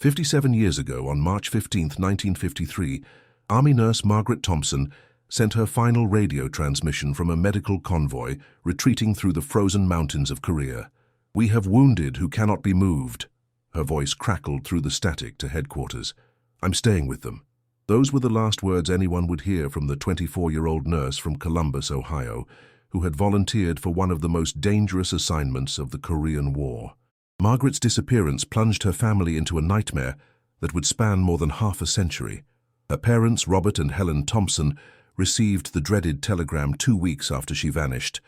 57 years ago, on March 15, 1953, Army nurse Margaret Thompson sent her final radio transmission from a medical convoy retreating through the frozen mountains of Korea. "We have wounded who cannot be moved." Her voice crackled through the static to headquarters. "I'm staying with them." Those were the last words anyone would hear from the 24-year-old nurse from Columbus, Ohio, who had volunteered for one of the most dangerous assignments of the Korean War. Margaret's disappearance plunged her family into a nightmare that would span more than half a century. Her parents, Robert and Helen Thompson, received the dreaded telegram 2 weeks after she vanished.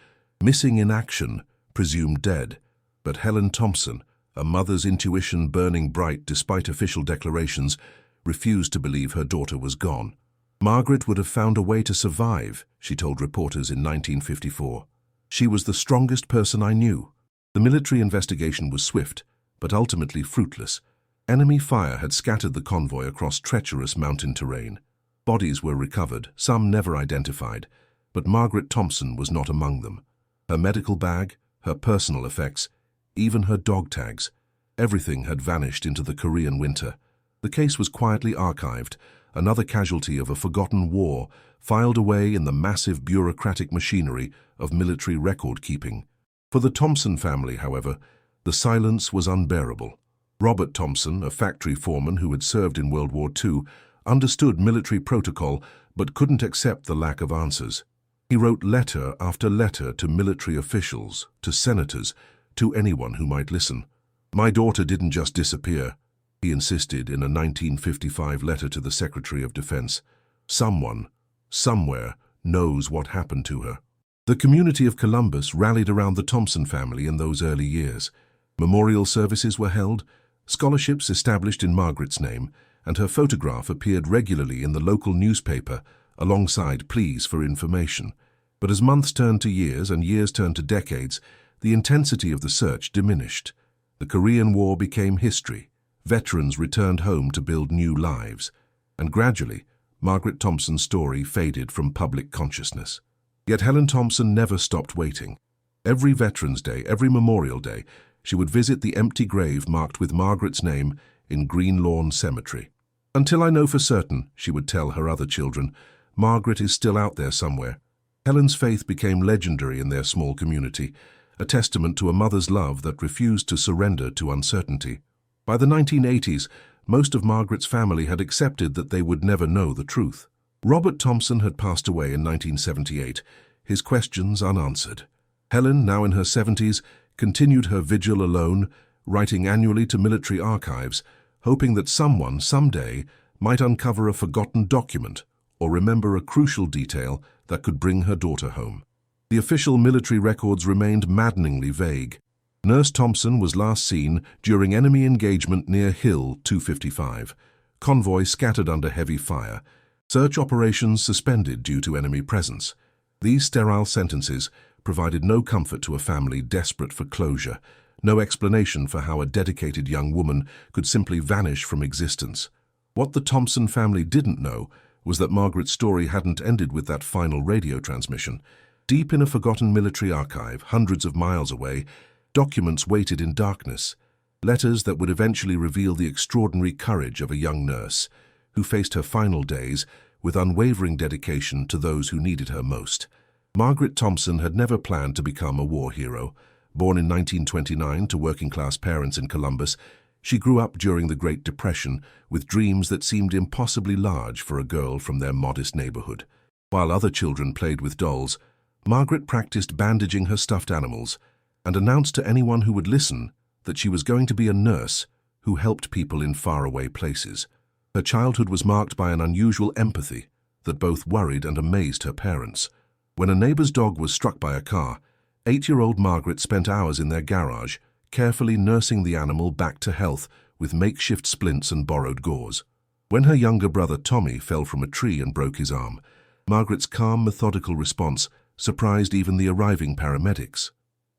Missing in action, presumed dead. But Helen Thompson, a mother's intuition burning bright despite official declarations, refused to believe her daughter was gone. "Margaret would have found a way to survive," she told reporters in 1954. "She was the strongest person I knew." The military investigation was swift, but ultimately fruitless. Enemy fire had scattered the convoy across treacherous mountain terrain. Bodies were recovered, some never identified, but Margaret Thompson was not among them. Her medical bag, her personal effects, even her dog tags, everything had vanished into the Korean winter. The case was quietly archived, another casualty of a forgotten war, filed away in the massive bureaucratic machinery of military record-keeping. For the Thompson family, however, the silence was unbearable. Robert Thompson, a factory foreman who had served in World War II, understood military protocol but couldn't accept the lack of answers. He wrote letter after letter to military officials, to senators, to anyone who might listen. "My daughter didn't just disappear," he insisted in a 1955 letter to the Secretary of Defense. "Someone, somewhere, knows what happened to her." The community of Columbus rallied around the Thompson family in those early years. Memorial services were held, scholarships established in Margaret's name, and her photograph appeared regularly in the local newspaper alongside pleas for information. But as months turned to years and years turned to decades, the intensity of the search diminished. The Korean War became history. Veterans returned home to build new lives. And gradually, Margaret Thompson's story faded from public consciousness. Yet Helen Thompson never stopped waiting. Every Veterans Day, every Memorial Day, she would visit the empty grave marked with Margaret's name in Green Lawn Cemetery. "Until I know for certain," she would tell her other children, "Margaret is still out there somewhere." Helen's faith became legendary in their small community, a testament to a mother's love that refused to surrender to uncertainty. By the 1980s, most of Margaret's family had accepted that they would never know the truth. Robert Thompson had passed away in 1978, his questions unanswered. Helen, now in her 70s, continued her vigil alone, writing annually to military archives, hoping that someone, someday, might uncover a forgotten document or remember a crucial detail that could bring her daughter home. The official military records remained maddeningly vague. Nurse Thompson was last seen during enemy engagement near Hill 255. Convoy scattered under heavy fire. Search operations suspended due to enemy presence. These sterile sentences provided no comfort to a family desperate for closure, no explanation for how a dedicated young woman could simply vanish from existence. What the Thompson family didn't know was that Margaret's story hadn't ended with that final radio transmission. Deep in a forgotten military archive, hundreds of miles away, documents waited in darkness, letters that would eventually reveal the extraordinary courage of a young nurse who faced her final days with unwavering dedication to those who needed her most. Margaret Thompson had never planned to become a war hero. Born in 1929 to working-class parents in Columbus, she grew up during the Great Depression with dreams that seemed impossibly large for a girl from their modest neighborhood. While other children played with dolls, Margaret practiced bandaging her stuffed animals and announced to anyone who would listen that she was going to be a nurse who helped people in faraway places. Her childhood was marked by an unusual empathy that both worried and amazed her parents. When a neighbor's dog was struck by a car, 8-year-old Margaret spent hours in their garage, carefully nursing the animal back to health with makeshift splints and borrowed gauze. When her younger brother Tommy fell from a tree and broke his arm, Margaret's calm, methodical response surprised even the arriving paramedics.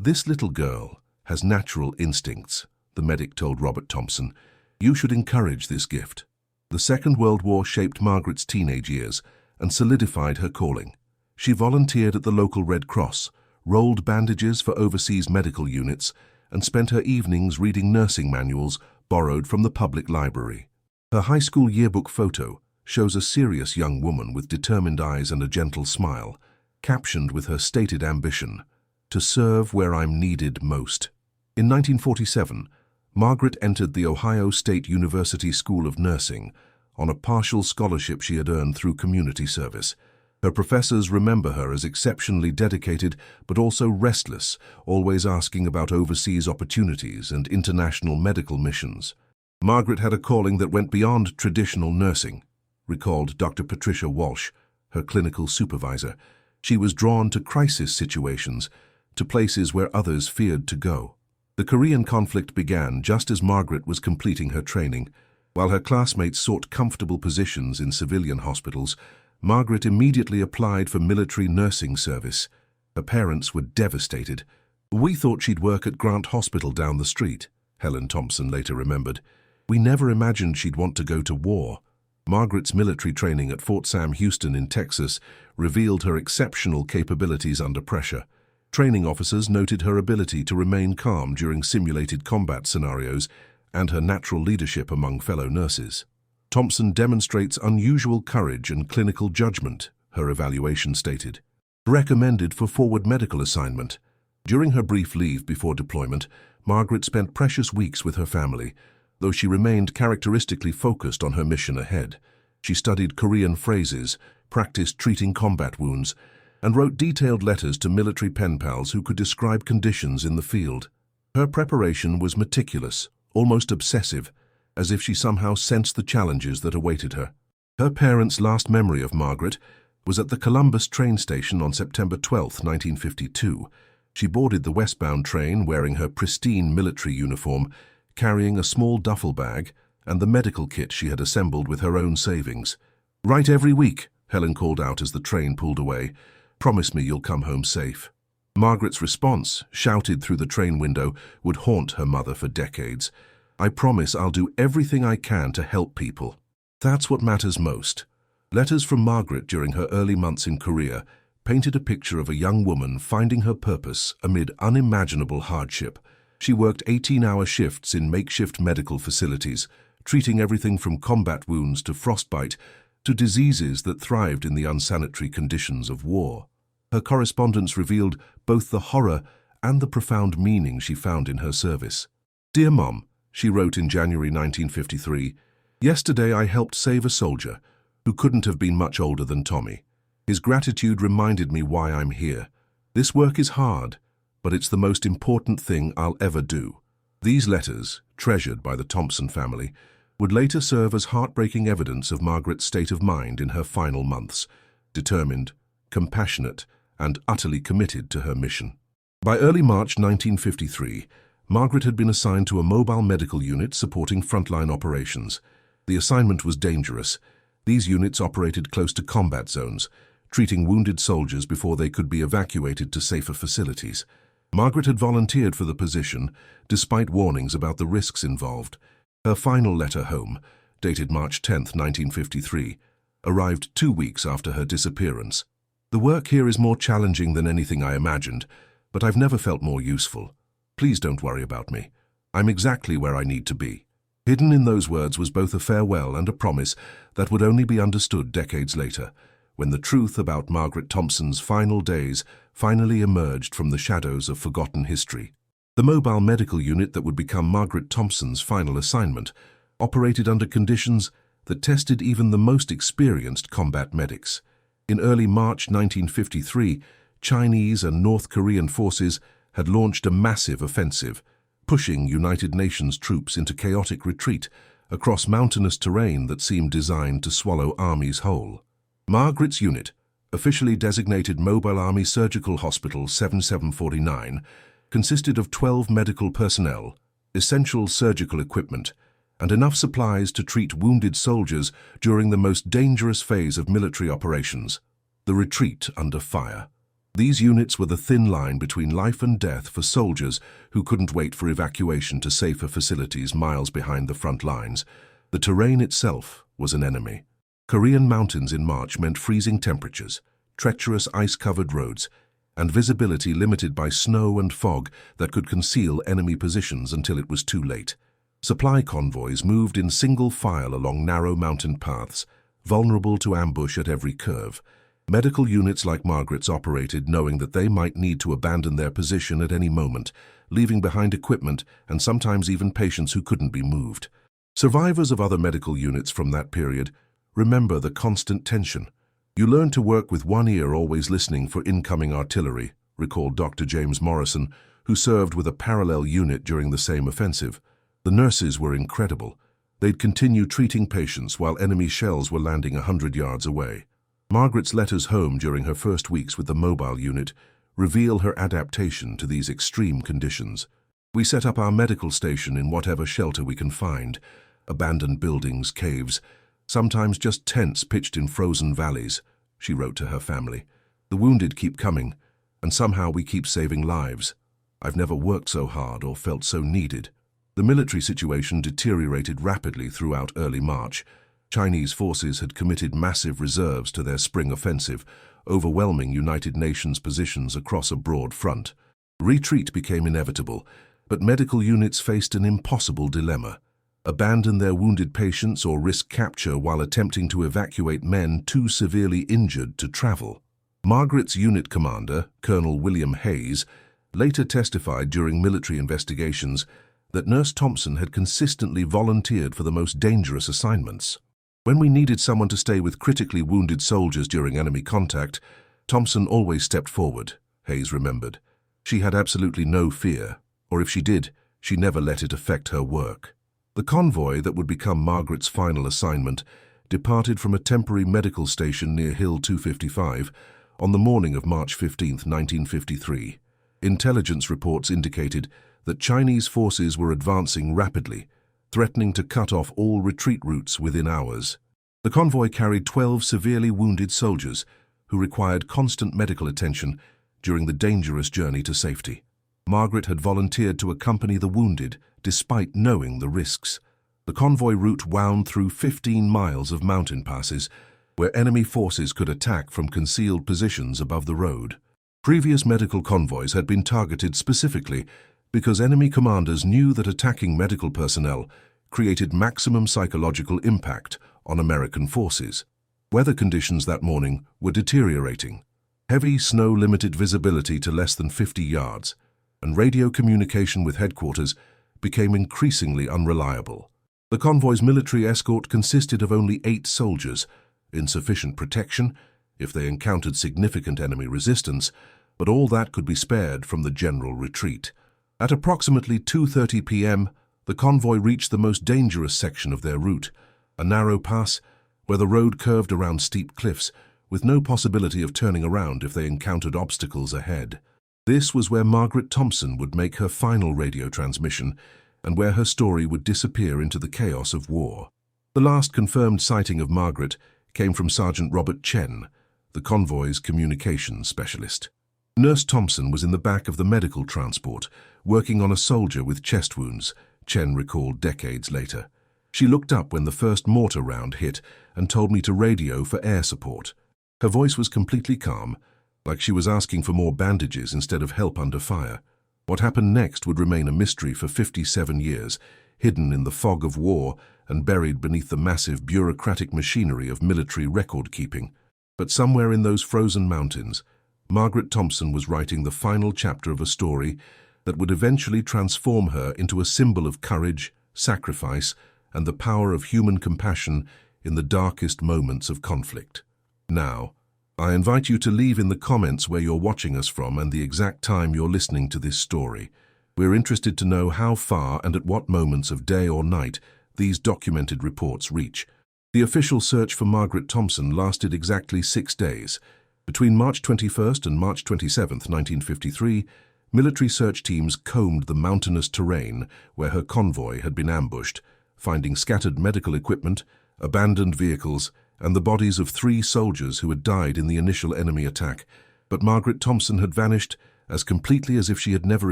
"This little girl has natural instincts," the medic told Robert Thompson. "You should encourage this gift." The Second World War shaped Margaret's teenage years and solidified her calling. She volunteered at the local Red Cross, rolled bandages for overseas medical units, and spent her evenings reading nursing manuals borrowed from the public library. Her high school yearbook photo shows a serious young woman with determined eyes and a gentle smile, captioned with her stated ambition, "To serve where I'm needed most." In 1947, Margaret entered the Ohio State University School of Nursing on a partial scholarship she had earned through community service. Her professors remember her as exceptionally dedicated but also restless, always asking about overseas opportunities and international medical missions. Margaret had a calling that went beyond traditional nursing, recalled Dr. Patricia Walsh, her clinical supervisor. She was drawn to crisis situations, to places where others feared to go. The Korean conflict began just as Margaret was completing her training. While her classmates sought comfortable positions in civilian hospitals, Margaret immediately applied for military nursing service. Her parents were devastated. "We thought she'd work at Grant Hospital down the street," Helen Thompson later remembered. "We never imagined she'd want to go to war." Margaret's military training at Fort Sam Houston in Texas revealed her exceptional capabilities under pressure. Training officers noted her ability to remain calm during simulated combat scenarios and her natural leadership among fellow nurses. "Thompson demonstrates unusual courage and clinical judgment," her evaluation stated. Recommended for forward medical assignment. During her brief leave before deployment, Margaret spent precious weeks with her family, though she remained characteristically focused on her mission ahead. She studied Korean phrases, practiced treating combat wounds, and wrote detailed letters to military pen pals who could describe conditions in the field. Her preparation was meticulous, almost obsessive, as if she somehow sensed the challenges that awaited her. Her parents' last memory of Margaret was at the Columbus train station on September 12, 1952. She boarded the westbound train wearing her pristine military uniform, carrying a small duffel bag and the medical kit she had assembled with her own savings. "Write every week," Helen called out as the train pulled away. "Promise me you'll come home safe." Margaret's response, shouted through the train window, would haunt her mother for decades. "I promise I'll do everything I can to help people." That's what matters most. Letters from Margaret during her early months in Korea painted a picture of a young woman finding her purpose amid unimaginable hardship. She worked 18-hour shifts in makeshift medical facilities, treating everything from combat wounds to frostbite to diseases that thrived in the unsanitary conditions of war. Her correspondence revealed both the horror and the profound meaning she found in her service. "Dear Mom," she wrote in January 1953, "Yesterday I helped save a soldier who couldn't have been much older than Tommy. His gratitude reminded me why I'm here. This work is hard, but it's the most important thing I'll ever do." These letters, treasured by the Thompson family, would later serve as heartbreaking evidence of Margaret's state of mind in her final months, determined, compassionate, and utterly committed to her mission. By early March 1953, Margaret had been assigned to a mobile medical unit supporting frontline operations. The assignment was dangerous. These units operated close to combat zones, treating wounded soldiers before they could be evacuated to safer facilities. Margaret had volunteered for the position, despite warnings about the risks involved. Her final letter home, dated March 10, 1953, arrived 2 weeks after her disappearance. "The work here is more challenging than anything I imagined, but I've never felt more useful. Please don't worry about me. I'm exactly where I need to be." Hidden in those words was both a farewell and a promise that would only be understood decades later, when the truth about Margaret Thompson's final days finally emerged from the shadows of forgotten history. The mobile medical unit that would become Margaret Thompson's final assignment operated under conditions that tested even the most experienced combat medics. In early March 1953, Chinese and North Korean forces had launched a massive offensive, pushing United Nations troops into chaotic retreat across mountainous terrain that seemed designed to swallow armies whole. Margaret's unit, officially designated Mobile Army Surgical Hospital 7749, consisted of 12 medical personnel, essential surgical equipment, and enough supplies to treat wounded soldiers during the most dangerous phase of military operations, the retreat under fire. These units were the thin line between life and death for soldiers who couldn't wait for evacuation to safer facilities miles behind the front lines. The terrain itself was an enemy. Korean mountains in March meant freezing temperatures, treacherous ice-covered roads, and visibility limited by snow and fog that could conceal enemy positions until it was too late. Supply convoys moved in single file along narrow mountain paths, vulnerable to ambush at every curve. Medical units like Margaret's operated knowing that they might need to abandon their position at any moment, leaving behind equipment and sometimes even patients who couldn't be moved. Survivors of other medical units from that period remember the constant tension. "You learn to work with one ear always listening for incoming artillery," recalled Dr. James Morrison, who served with a parallel unit during the same offensive. The nurses were incredible. They'd continue treating patients while enemy shells were landing 100 yards away. Margaret's letters home during her first weeks with the mobile unit reveal her adaptation to these extreme conditions. "We set up our medical station in whatever shelter we can find, abandoned buildings, caves, sometimes just tents pitched in frozen valleys," she wrote to her family. "The wounded keep coming, and somehow we keep saving lives. I've never worked so hard or felt so needed." The military situation deteriorated rapidly throughout early March. Chinese forces had committed massive reserves to their spring offensive, overwhelming United Nations positions across a broad front. Retreat became inevitable, but medical units faced an impossible dilemma: abandon their wounded patients or risk capture while attempting to evacuate men too severely injured to travel. Margaret's unit commander, Colonel William Hayes, later testified during military investigations that Nurse Thompson had consistently volunteered for the most dangerous assignments. "When we needed someone to stay with critically wounded soldiers during enemy contact, Thompson always stepped forward," Hayes remembered. "She had absolutely no fear, or if she did, she never let it affect her work." The convoy that would become Margaret's final assignment departed from a temporary medical station near Hill 255 on the morning of March 15, 1953. Intelligence reports indicated that Chinese forces were advancing rapidly, threatening to cut off all retreat routes within hours. The convoy carried 12 severely wounded soldiers who required constant medical attention during the dangerous journey to safety. Margaret had volunteered to accompany the wounded, despite knowing the risks. The convoy route wound through 15 miles of mountain passes, where enemy forces could attack from concealed positions above the road. Previous medical convoys had been targeted specifically because enemy commanders knew that attacking medical personnel created maximum psychological impact on American forces. Weather conditions that morning were deteriorating. Heavy snow limited visibility to less than 50 yards, and radio communication with headquarters became increasingly unreliable. The convoy's military escort consisted of only 8 soldiers, insufficient protection if they encountered significant enemy resistance, but all that could be spared from the general retreat. At approximately 2:30 p.m., the convoy reached the most dangerous section of their route, a narrow pass where the road curved around steep cliffs, with no possibility of turning around if they encountered obstacles ahead. This was where Margaret Thompson would make her final radio transmission, and where her story would disappear into the chaos of war. The last confirmed sighting of Margaret came from Sergeant Robert Chen, the convoy's communications specialist. Nurse Thompson was in the back of the medical transport, working on a soldier with chest wounds, Chen recalled decades later. "She looked up when the first mortar round hit and told me to radio for air support. Her voice was completely calm, like she was asking for more bandages instead of help under fire. What happened next would remain a mystery for 57 years, hidden in the fog of war and buried beneath the massive bureaucratic machinery of military record-keeping. But somewhere in those frozen mountains, Margaret Thompson was writing the final chapter of a story that would eventually transform her into a symbol of courage, sacrifice, and the power of human compassion in the darkest moments of conflict. Now, I invite you to leave in the comments where you're watching us from and the exact time you're listening to this story. We're interested to know how far and at what moments of day or night these documented reports reach. The official search for Margaret Thompson lasted exactly 6 days. Between March 21st and March 27th, 1953, military search teams combed the mountainous terrain where her convoy had been ambushed, finding scattered medical equipment, abandoned vehicles, and the bodies of 3 soldiers who had died in the initial enemy attack. But Margaret Thompson had vanished as completely as if she had never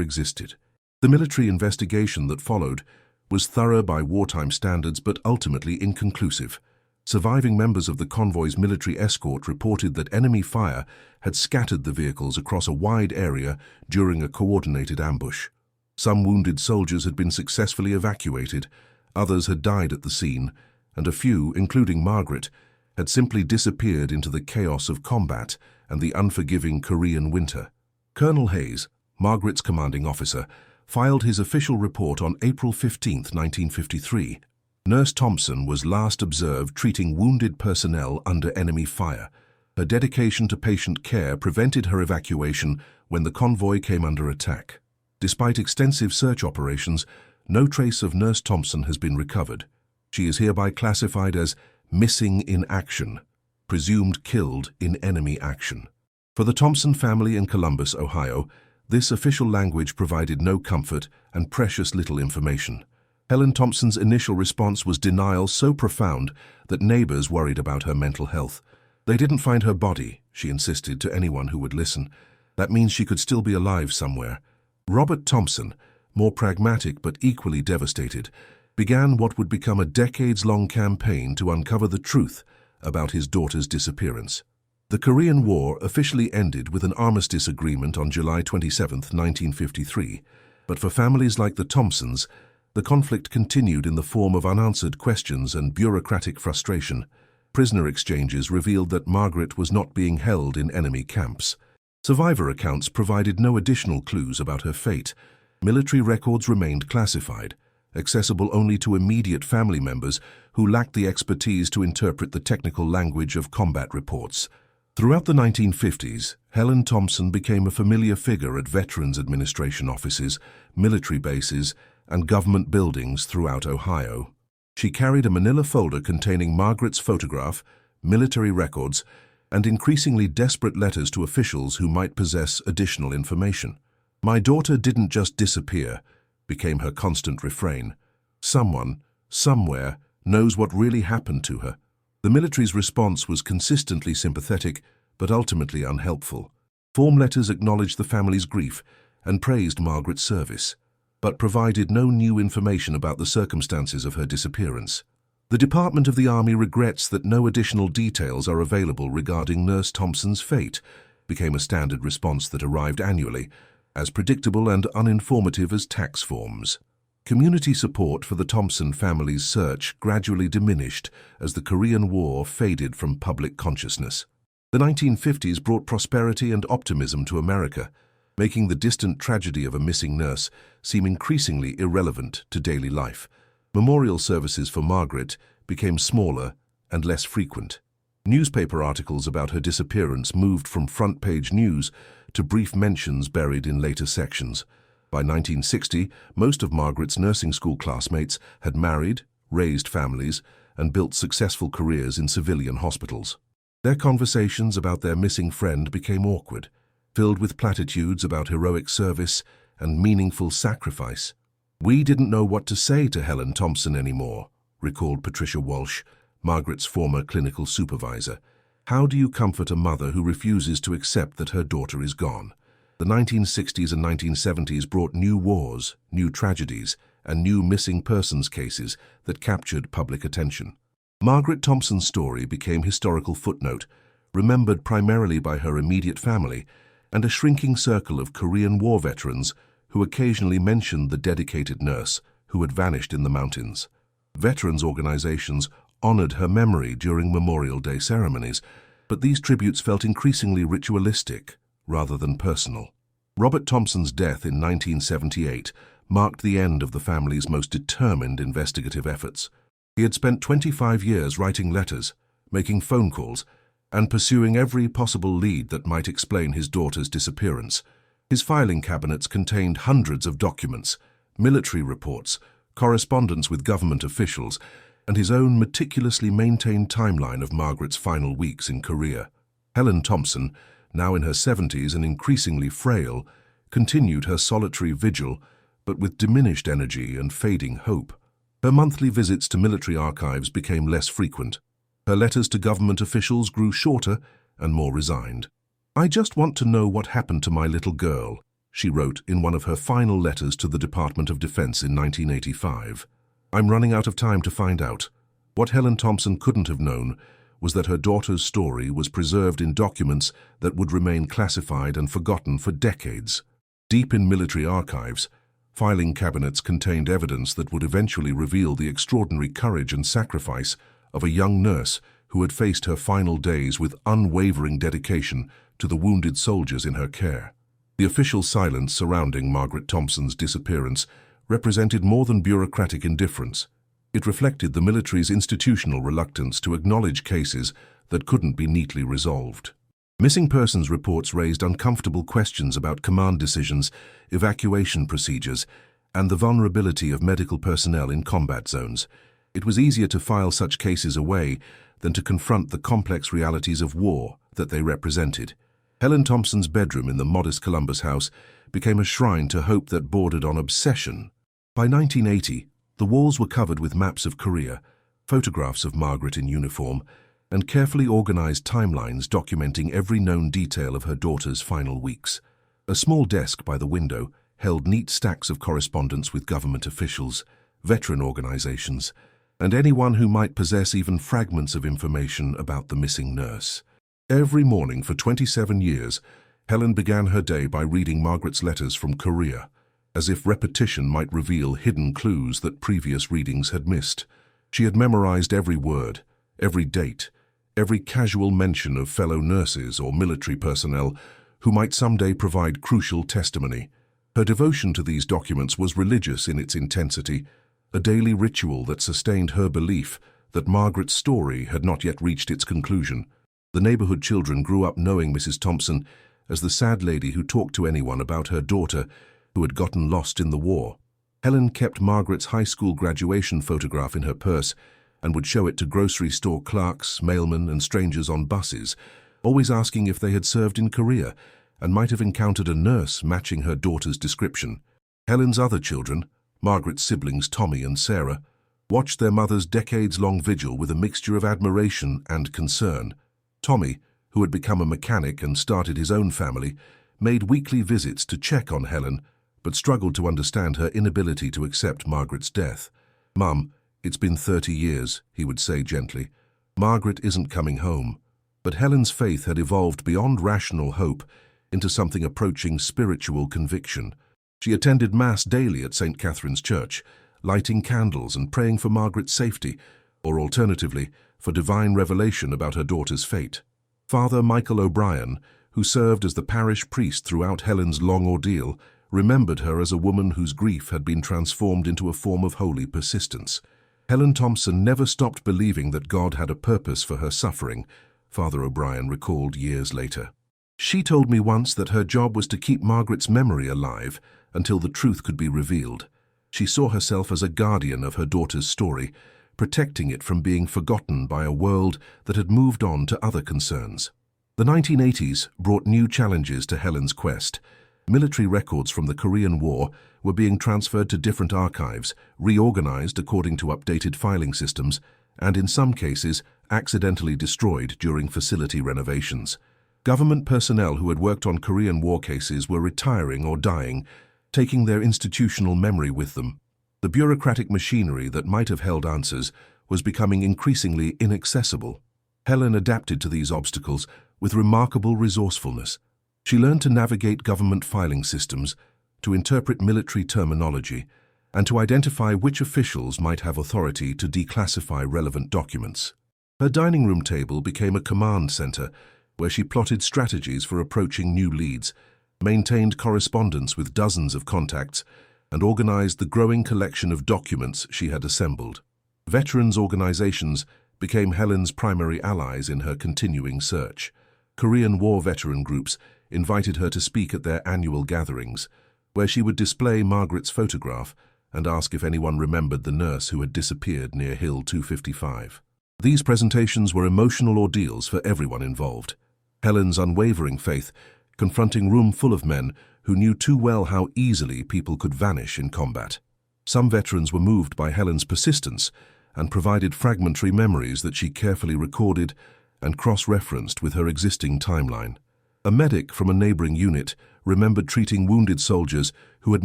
existed. The military investigation that followed was thorough by wartime standards but ultimately inconclusive. Surviving members of the convoy's military escort reported that enemy fire had scattered the vehicles across a wide area during a coordinated ambush. Some wounded soldiers had been successfully evacuated, others had died at the scene, and a few, including Margaret, had simply disappeared into the chaos of combat and the unforgiving Korean winter. Colonel Hayes, Margaret's commanding officer, filed his official report on April 15, 1953. Nurse Thompson was last observed treating wounded personnel under enemy fire. Her dedication to patient care prevented her evacuation when the convoy came under attack. Despite extensive search operations, no trace of Nurse Thompson has been recovered. She is hereby classified as missing in action, presumed killed in enemy action. For the Thompson family in Columbus, Ohio, this official language provided no comfort and precious little information. Helen Thompson's initial response was denial so profound that neighbors worried about her mental health. They didn't find her body, she insisted to anyone who would listen. That means she could still be alive somewhere. Robert Thompson, more pragmatic but equally devastated, began what would become a decades-long campaign to uncover the truth about his daughter's disappearance. The Korean War officially ended with an armistice agreement on July 27, 1953, but for families like the Thompsons, the conflict continued in the form of unanswered questions and bureaucratic frustration. Prisoner exchanges revealed that Margaret was not being held in enemy camps. Survivor accounts provided no additional clues about her fate. Military records remained classified, accessible only to immediate family members who lacked the expertise to interpret the technical language of combat reports. Throughout the 1950s, Helen Thompson became a familiar figure at Veterans Administration offices, military bases, and government buildings throughout Ohio. She carried a manila folder containing Margaret's photograph, military records, and increasingly desperate letters to officials who might possess additional information. "My daughter didn't just disappear," became her constant refrain. "Someone, somewhere, knows what really happened to her." The military's response was consistently sympathetic, but ultimately unhelpful. Form letters acknowledged the family's grief and praised Margaret's service, but provided no new information about the circumstances of her disappearance. The Department of the Army regrets that no additional details are available regarding Nurse Thompson's fate, became a standard response that arrived annually, as predictable and uninformative as tax forms. Community support for the Thompson family's search gradually diminished as the Korean War faded from public consciousness. The 1950s brought prosperity and optimism to America, making the distant tragedy of a missing nurse seem increasingly irrelevant to daily life. Memorial services for Margaret became smaller and less frequent. Newspaper articles about her disappearance moved from front-page news to brief mentions buried in later sections. By 1960, most of Margaret's nursing school classmates had married, raised families, and built successful careers in civilian hospitals. Their conversations about their missing friend became awkward, filled with platitudes about heroic service and meaningful sacrifice. "We didn't know what to say to Helen Thompson anymore," recalled Patricia Walsh, Margaret's former clinical supervisor. "How do you comfort a mother who refuses to accept that her daughter is gone?" The 1960s and 1970s brought new wars, new tragedies, and new missing persons cases that captured public attention. Margaret Thompson's story became historical footnote, remembered primarily by her immediate family and a shrinking circle of Korean War veterans who occasionally mentioned the dedicated nurse who had vanished in the mountains. Veterans organizations honored her memory during Memorial Day ceremonies, but these tributes felt increasingly ritualistic rather than personal. Robert Thompson's death in 1978 marked the end of the family's most determined investigative efforts. He had spent 25 years writing letters, making phone calls, and pursuing every possible lead that might explain his daughter's disappearance. His filing cabinets contained hundreds of documents, military reports, correspondence with government officials, and his own meticulously maintained timeline of Margaret's final weeks in Korea. Helen Thompson, now in her 70s and increasingly frail, continued her solitary vigil, but with diminished energy and fading hope. Her monthly visits to military archives became less frequent. Her letters to government officials grew shorter and more resigned. "I just want to know what happened to my little girl," she wrote in one of her final letters to the Department of Defense in 1985. "I'm running out of time to find out." What Helen Thompson couldn't have known was that her daughter's story was preserved in documents that would remain classified and forgotten for decades. Deep in military archives, Filing cabinets contained evidence that would eventually reveal the extraordinary courage and sacrifice of a young nurse who had faced her final days with unwavering dedication to the wounded soldiers in her care. The official silence surrounding Margaret Thompson's disappearance represented more than bureaucratic indifference. It reflected the military's institutional reluctance to acknowledge cases that couldn't be neatly resolved. Missing persons reports raised uncomfortable questions about command decisions, evacuation procedures, and the vulnerability of medical personnel in combat zones. It was easier to file such cases away than to confront the complex realities of war that they represented. Helen Thompson's bedroom in the modest Columbus house became a shrine to hope that bordered on obsession. By 1980, the walls were covered with maps of Korea, photographs of Margaret in uniform, and carefully organized timelines documenting every known detail of her daughter's final weeks. A small desk by the window held neat stacks of correspondence with government officials, veteran organizations, and anyone who might possess even fragments of information about the missing nurse. Every morning for 27 years, Helen began her day by reading Margaret's letters from Korea, as if repetition might reveal hidden clues that previous readings had missed. She had memorized every word, every date, every casual mention of fellow nurses or military personnel who might someday provide crucial testimony. Her devotion to these documents was religious in its intensity, a daily ritual that sustained her belief that Margaret's story had not yet reached its conclusion. The neighborhood children grew up knowing Mrs. Thompson as the sad lady who talked to anyone about her daughter who had gotten lost in the war. Helen kept Margaret's high school graduation photograph in her purse and would show it to grocery store clerks, mailmen, and strangers on buses, always asking if they had served in Korea and might have encountered a nurse matching her daughter's description. Helen's other children, Margaret's siblings Tommy and Sarah, watched their mother's decades-long vigil with a mixture of admiration and concern. Tommy, who had become a mechanic and started his own family, made weekly visits to check on Helen, but struggled to understand her inability to accept Margaret's death. "Mum, it's been 30 years, he would say gently. Margaret isn't coming home." But Helen's faith had evolved beyond rational hope into something approaching spiritual conviction. She attended Mass daily at St. Catherine's Church, lighting candles and praying for Margaret's safety, or alternatively, for divine revelation about her daughter's fate. Father Michael O'Brien, who served as the parish priest throughout Helen's long ordeal, remembered her as a woman whose grief had been transformed into a form of holy persistence. Helen Thompson never stopped believing that God had a purpose for her suffering, Father O'Brien recalled years later. "She told me once that her job was to keep Margaret's memory alive until the truth could be revealed. She saw herself as a guardian of her daughter's story, protecting it from being forgotten by a world that had moved on to other concerns." The 1980s brought new challenges to Helen's quest. Military records from the Korean War were being transferred to different archives, reorganized according to updated filing systems, and in some cases, accidentally destroyed during facility renovations. Government personnel who had worked on Korean War cases were retiring or dying, taking their institutional memory with them. The bureaucratic machinery that might have held answers was becoming increasingly inaccessible. Helen adapted to these obstacles with remarkable resourcefulness. She learned to navigate government filing systems, to interpret military terminology, and to identify which officials might have authority to declassify relevant documents. Her dining room table became a command center where she plotted strategies for approaching new leads, maintained correspondence with dozens of contacts, and organized the growing collection of documents she had assembled. Veterans organizations became Helen's primary allies in her continuing search. Korean War veteran groups invited her to speak at their annual gatherings, where she would display Margaret's photograph and ask if anyone remembered the nurse who had disappeared near Hill 255. These presentations were emotional ordeals for everyone involved. Helen's unwavering faith confronting a room full of men who knew too well how easily people could vanish in combat. Some veterans were moved by Helen's persistence and provided fragmentary memories that she carefully recorded and cross-referenced with her existing timeline. A medic from a neighboring unit remembered treating wounded soldiers who had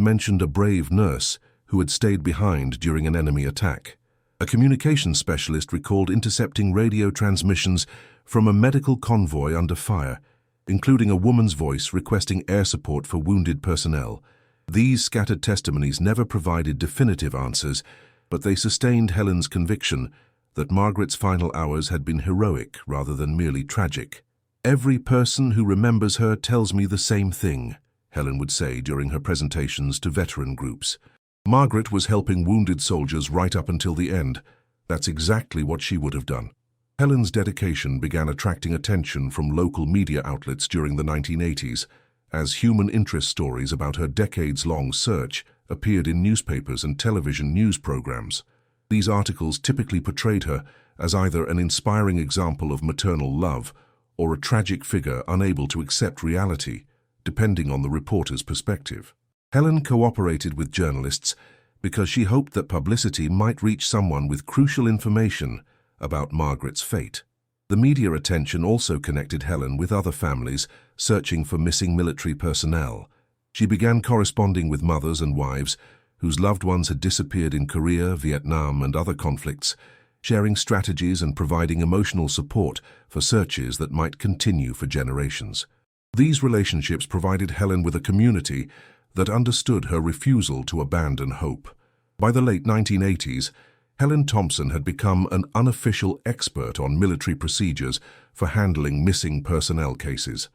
mentioned a brave nurse who had stayed behind during an enemy attack. A communications specialist recalled intercepting radio transmissions from a medical convoy under fire, including a woman's voice requesting air support for wounded personnel. These scattered testimonies never provided definitive answers, but they sustained Helen's conviction that Margaret's final hours had been heroic rather than merely tragic. "Every person who remembers her tells me the same thing," Helen would say during her presentations to veteran groups. Margaret was helping wounded soldiers right up until the end. That's exactly what she would have done. Helen's dedication began attracting attention from local media outlets during the 1980s, as human interest stories about her decades-long search appeared in newspapers and television news programs. These articles typically portrayed her as either an inspiring example of maternal love or a tragic figure unable to accept reality, depending on the reporter's perspective. Helen cooperated with journalists because she hoped that publicity might reach someone with crucial information about Margaret's fate. The media attention also connected Helen with other families searching for missing military personnel. She began corresponding with mothers and wives whose loved ones had disappeared in Korea, Vietnam, and other conflicts, sharing strategies and providing emotional support for searches that might continue for generations. These relationships provided Helen with a community that understood her refusal to abandon hope. By the late 1980s, Helen Thompson had become an unofficial expert on military procedures for handling missing personnel cases.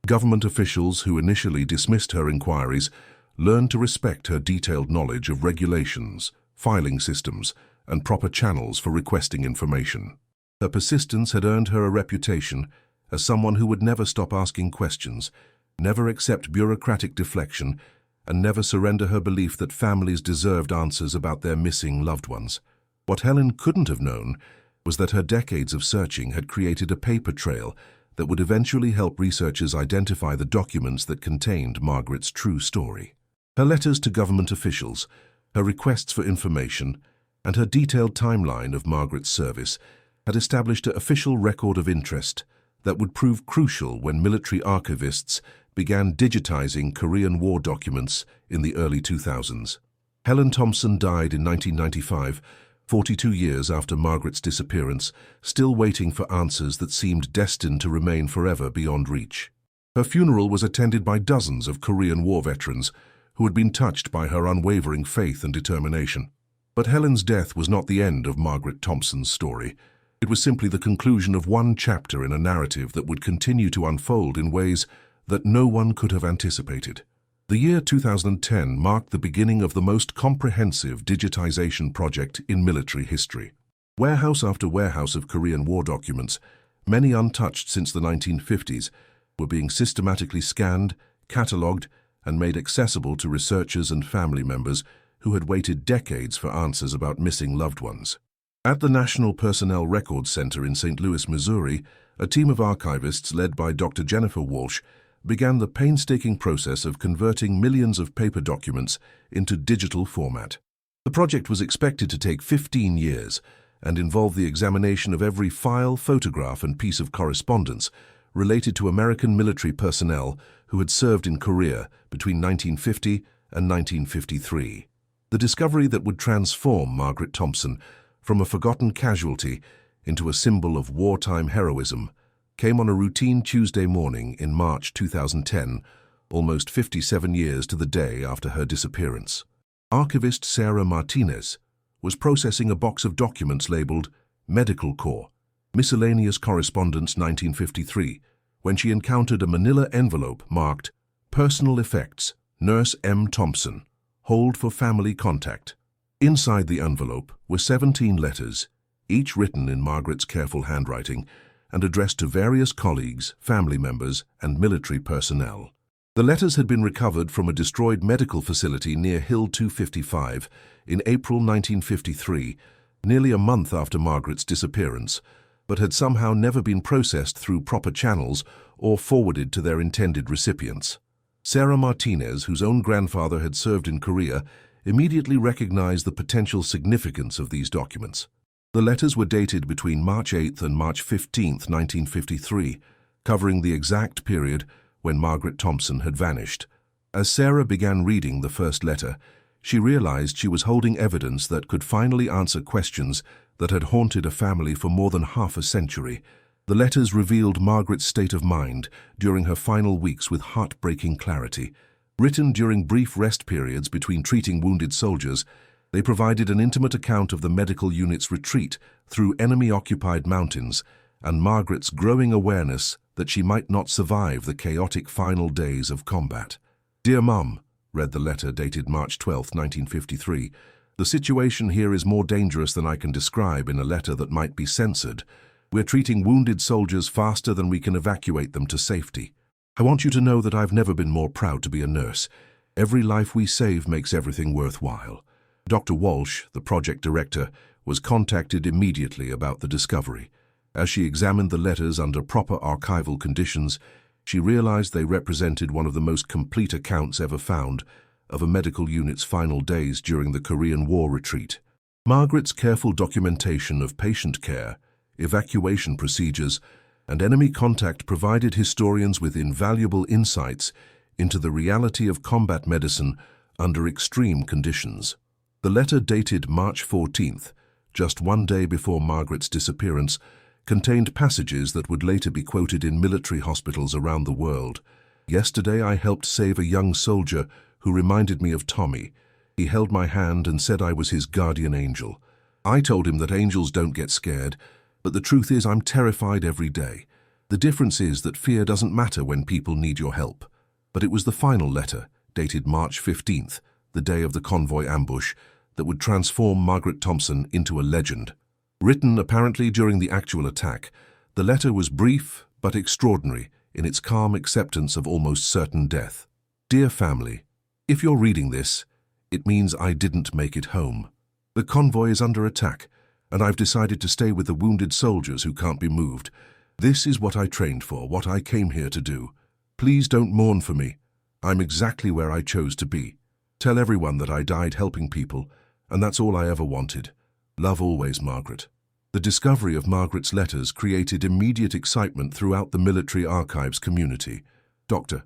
Government officials who initially dismissed her inquiries learned to respect her detailed knowledge of regulations, filing systems, and proper channels for requesting information. Her persistence had earned her a reputation as someone who would never stop asking questions, never accept bureaucratic deflection, and never surrender her belief that families deserved answers about their missing loved ones. What Helen couldn't have known was that her decades of searching had created a paper trail that would eventually help researchers identify the documents that contained Margaret's true story. Her letters to government officials, her requests for information, and her detailed timeline of Margaret's service had established an official record of interest that would prove crucial when military archivists began digitizing Korean War documents in the early 2000s. Helen Thompson died in 1995, 42 years after Margaret's disappearance, still waiting for answers that seemed destined to remain forever beyond reach. Her funeral was attended by dozens of Korean War veterans who had been touched by her unwavering faith and determination. But Helen's death was not the end of Margaret Thompson's story. It was simply the conclusion of one chapter in a narrative that would continue to unfold in ways that no one could have anticipated. The year 2010 marked the beginning of the most comprehensive digitization project in military history. Warehouse after warehouse of Korean War documents, many untouched since the 1950s, were being systematically scanned, catalogued, and made accessible to researchers and family members who had waited decades for answers about missing loved ones. At the National Personnel Records Center in St. Louis, Missouri, a team of archivists led by Dr. Jennifer Walsh began the painstaking process of converting millions of paper documents into digital format. The project was expected to take 15 years and involve the examination of every file, photograph, and piece of correspondence related to American military personnel who had served in Korea between 1950 and 1953. The discovery that would transform Margaret Thompson from a forgotten casualty into a symbol of wartime heroism came on a routine Tuesday morning in March 2010, almost 57 years to the day after her disappearance. Archivist Sarah Martinez was processing a box of documents labeled Medical Corps, Miscellaneous Correspondence 1953, when she encountered a manila envelope marked Personal Effects, Nurse M. Thompson, Hold for Family Contact. Inside the envelope were 17 letters, each written in Margaret's careful handwriting and addressed to various colleagues, family members, and military personnel. The letters had been recovered from a destroyed medical facility near Hill 255 in April 1953, nearly a month after Margaret's disappearance, but had somehow never been processed through proper channels or forwarded to their intended recipients. Sarah Martinez, whose own grandfather had served in Korea, immediately recognized the potential significance of these documents. The letters were dated between March 8 and March 15, 1953, covering the exact period when Margaret Thompson had vanished. As Sarah began reading the first letter, she realized she was holding evidence that could finally answer questions that had haunted a family for more than half a century. The letters revealed Margaret's state of mind during her final weeks with heartbreaking clarity. Written during brief rest periods between treating wounded soldiers, they provided an intimate account of the medical unit's retreat through enemy-occupied mountains and Margaret's growing awareness that she might not survive the chaotic final days of combat. "Dear Mum," read the letter dated March 12, 1953, "the situation here is more dangerous than I can describe in a letter that might be censored. We're treating wounded soldiers faster than we can evacuate them to safety. I want you to know that I've never been more proud to be a nurse. Every life we save makes everything worthwhile." Dr. Walsh, the project director, was contacted immediately about the discovery. As she examined the letters under proper archival conditions, she realized they represented one of the most complete accounts ever found of a medical unit's final days during the Korean War retreat. Margaret's careful documentation of patient care, evacuation procedures, and enemy contact provided historians with invaluable insights into the reality of combat medicine under extreme conditions. The letter dated March 14th, just one day before Margaret's disappearance, contained passages that would later be quoted in military hospitals around the world. "Yesterday I helped save a young soldier who reminded me of Tommy. He held my hand and said I was his guardian angel. I told him that angels don't get scared, but the truth is I'm terrified every day. The difference is that fear doesn't matter when people need your help." But it was the final letter, dated March 15th, the day of the convoy ambush, that would transform Margaret Thompson into a legend. Written apparently during the actual attack, the letter was brief but extraordinary in its calm acceptance of almost certain death. "Dear family, if you're reading this, it means I didn't make it home. The convoy is under attack, and I've decided to stay with the wounded soldiers who can't be moved. This is what I trained for, what I came here to do. Please don't mourn for me. I'm exactly where I chose to be. Tell everyone that I died helping people, and that's all I ever wanted. Love always, Margaret." The discovery of Margaret's letters created immediate excitement throughout the military archives community. Dr.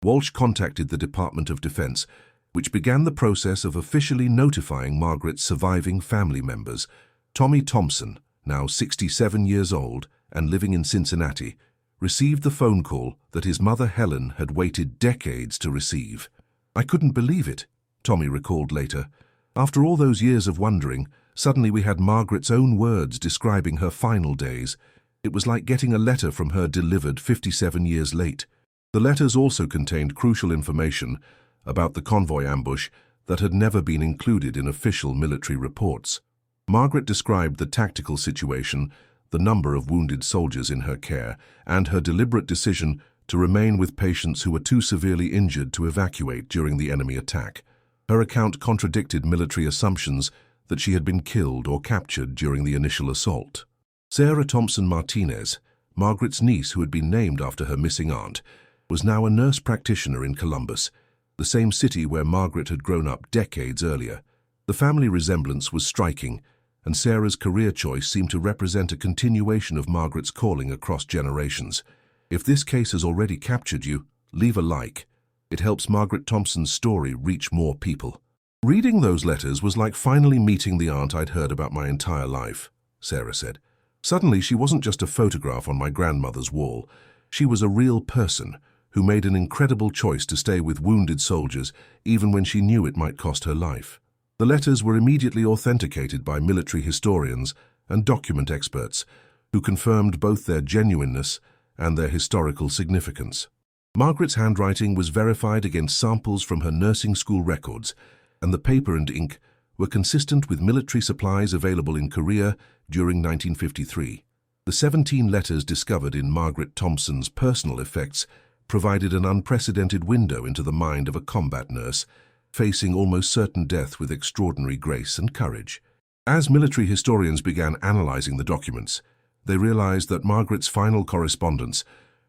Walsh contacted the Department of Defense, which began the process of officially notifying Margaret's surviving family members. Tommy Thompson, now 67 years old and living in Cincinnati, received the phone call that his mother Helen had waited decades to receive. "I couldn't believe it," Tommy recalled later. "After all those years of wondering, suddenly we had Margaret's own words describing her final days. It was like getting a letter from her delivered 57 years late." The letters also contained crucial information about the convoy ambush that had never been included in official military reports. Margaret described the tactical situation, the number of wounded soldiers in her care, and her deliberate decision to remain with patients who were too severely injured to evacuate during the enemy attack. Her account contradicted military assumptions that she had been killed or captured during the initial assault. Sarah Thompson Martinez, Margaret's niece who had been named after her missing aunt, was now a nurse practitioner in Columbus, the same city where Margaret had grown up decades earlier. The family resemblance was striking, and Sarah's career choice seemed to represent a continuation of Margaret's calling across generations. If this case has already captured you, leave a like. It helps Margaret Thompson's story reach more people. "Reading those letters was like finally meeting the aunt I'd heard about my entire life," Sarah said. "Suddenly she wasn't just a photograph on my grandmother's wall. She was a real person who made an incredible choice to stay with wounded soldiers even when she knew it might cost her life." The letters were immediately authenticated by military historians and document experts, who confirmed both their genuineness and their historical significance. Margaret's handwriting was verified against samples from her nursing school records, and the paper and ink were consistent with military supplies available in Korea during 1953. The 17 letters discovered in Margaret Thompson's personal effects provided an unprecedented window into the mind of a combat nurse, facing almost certain death with extraordinary grace and courage. As military historians began analyzing the documents, they realized that Margaret's final correspondence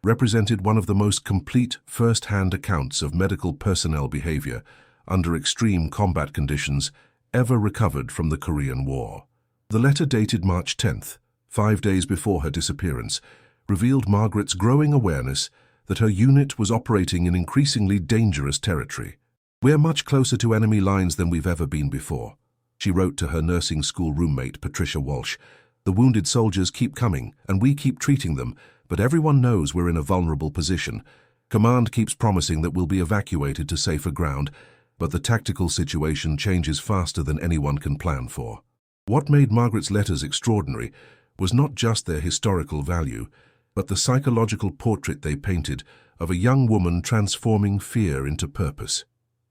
represented one of the most complete first-hand accounts of medical personnel behavior under extreme combat conditions ever recovered from the Korean War. The letter dated March 10th, 5 days before her disappearance, revealed Margaret's growing awareness that her unit was operating in increasingly dangerous territory. "We're much closer to enemy lines than we've ever been before," she wrote to her nursing school roommate, Patricia Walsh. "The wounded soldiers keep coming, and we keep treating them, but everyone knows we're in a vulnerable position. Command keeps promising that we'll be evacuated to safer ground, but the tactical situation changes faster than anyone can plan for. What made Margaret's letters extraordinary was not just their historical value, but the psychological portrait they painted of a young woman transforming fear into purpose.